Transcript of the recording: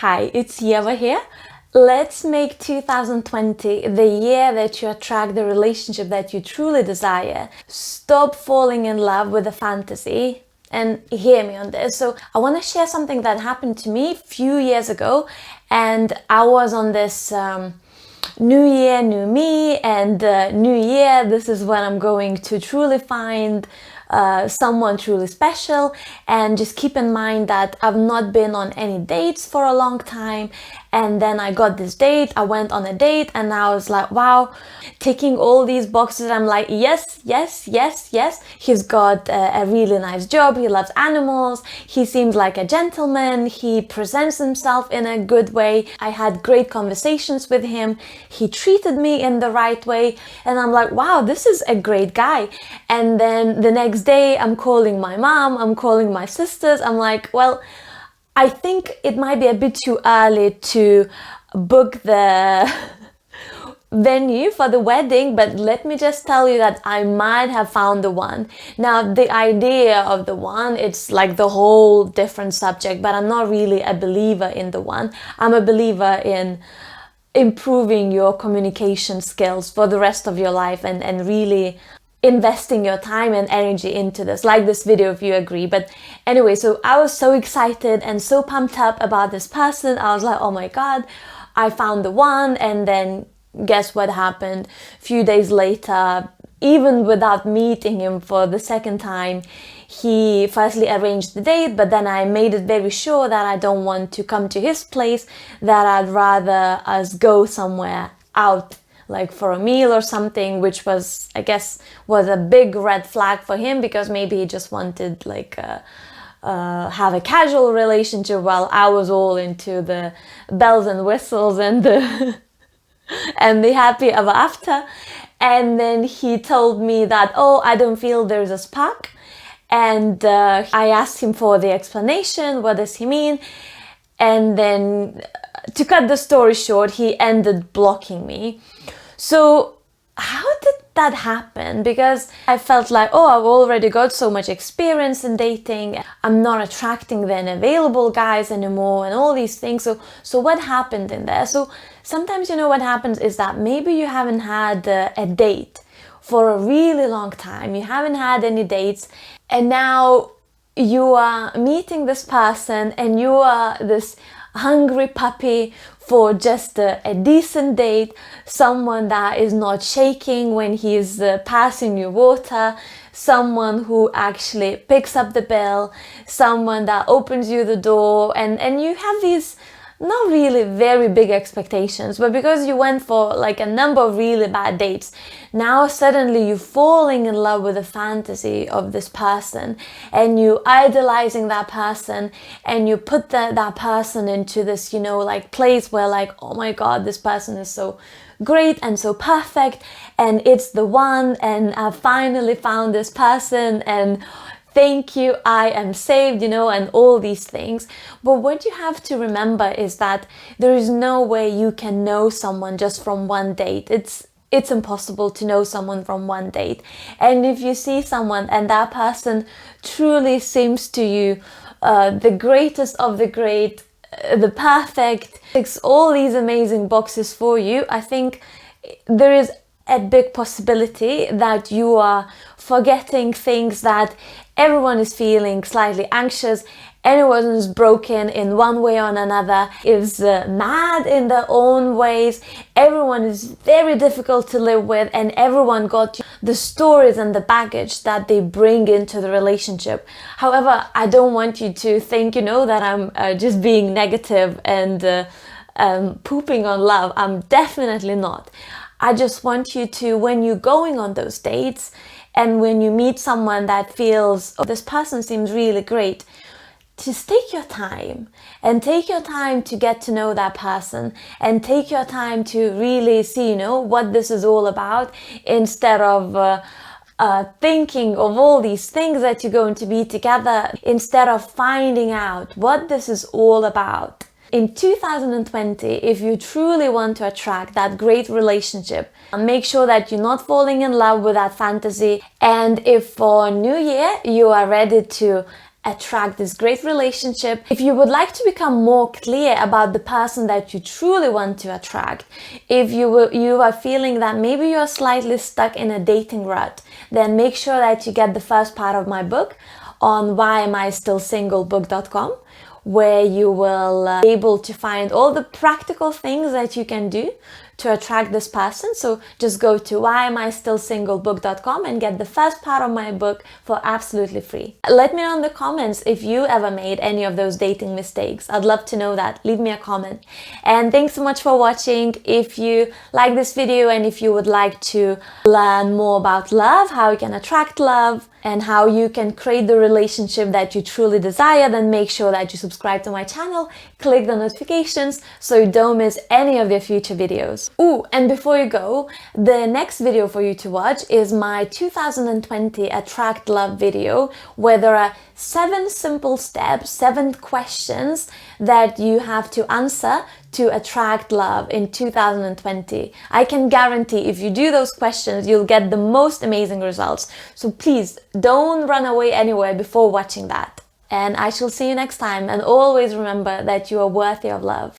Hi, it's Ieva here. Let's make 2020 the year that you attract the relationship that you truly desire. Stop falling in love with a fantasy and hear me on this. So I want to share something that happened to me a few years ago, and I was on this new year, new me, and new year, this is when I'm going to truly find someone truly special. And just keep in mind that I've not been on any dates for a long time, and then I got this date. I went on a date and I was like, wow, ticking all these boxes. I'm like, yes, yes, yes, yes. He's got a really nice job, he loves animals, he seems like a gentleman, he presents himself in a good way. I had great conversations with him, he treated me in the right way, and I'm like, wow, this is a great guy. And then the next day I'm calling my mom, I'm calling my sisters. I'm like, well, I think it might be a bit too early to book the venue for the wedding, but let me just tell you that I might have found the one. Now, the idea of the one, it's like the whole different subject, but I'm not really a believer in the one. I'm a believer in improving your communication skills for the rest of your life and really investing your time and energy into this, like this video if you agree. But anyway, so I was so excited and so pumped up about this person. I was like, oh my god, I found the one. And then guess what happened? A few days later, even without meeting him for the second time, he firstly arranged the date, but then I made it very sure that I don't want to come to his place, that I'd rather us go somewhere out, like for a meal or something, which was, I guess, was a big red flag for him, because maybe he just wanted like have a casual relationship, while I was all into the bells and whistles and the and the happy ever after. And then he told me that, oh, I don't feel there's a spark. And I asked him for the explanation. What does he mean? And then, to cut the story short, he ended blocking me. So how did that happen? Because I felt like, oh, I've already got so much experience in dating, I'm not attracting the unavailable guys anymore and all these things. So what happened in there? So sometimes, you know, what happens is that maybe you haven't had a date for a really long time, you haven't had any dates, and now you are meeting this person and you are this hungry puppy for just a decent date, someone that is not shaking when he's passing you water, someone who actually picks up the bill, someone that opens you the door, and you have these not really very big expectations, but because you went for like a number of really bad dates, now suddenly you're falling in love with the fantasy of this person, and you idolizing that person, and you put that person into this, you know, like place where like, oh my god, this person is so great and so perfect, and it's the one, and I finally found this person, and thank you, I am saved, you know, and all these things. But what you have to remember is that there is no way you can know someone just from one date. It's impossible to know someone from one date. And if you see someone and that person truly seems to you the greatest of the great, the perfect, ticks all these amazing boxes for you, I think there is a big possibility that you are forgetting things that everyone is feeling slightly anxious, anyone is broken in one way or another, is mad in their own ways, everyone is very difficult to live with, and everyone got the stories and the baggage that they bring into the relationship. However, I don't want you to think, you know, that I'm just being negative and pooping on love. I'm definitely not. I just want you to, when you're going on those dates and when you meet someone that feels, oh, this person seems really great, just take your time and take your time to get to know that person, and take your time to really see, you know, what this is all about, instead of thinking of all these things that you're going to be together, instead of finding out what this is all about. In 2020, if you truly want to attract that great relationship, make sure that you're not falling in love with that fantasy. And if for New Year you are ready to attract this great relationship. If you would like to become more clear about the person that you truly want to attract, if you are feeling that maybe you're slightly stuck in a dating rut, then make sure that you get the first part of my book on whyamisstillsinglebook.com, where you will be able to find all the practical things that you can do to attract this person. So just go to whyamisstillsinglebook.com and get the first part of my book for absolutely free. Let me know in the comments if you ever made any of those dating mistakes. I'd love to know that. Leave me a comment. And thanks so much for watching. If you like this video and if you would like to learn more about love, how you can attract love, and how you can create the relationship that you truly desire, then make sure that you subscribe to my channel, click the notifications so you don't miss any of the future videos. Ooh, and before you go, the next video for you to watch is my 2020 Attract Love video, where there are 7 simple steps, 7 questions that you have to answer to attract love in 2020. I can guarantee if you do those questions, you'll get the most amazing results. So please don't run away anywhere before watching that. And I shall see you next time. And always remember that you are worthy of love.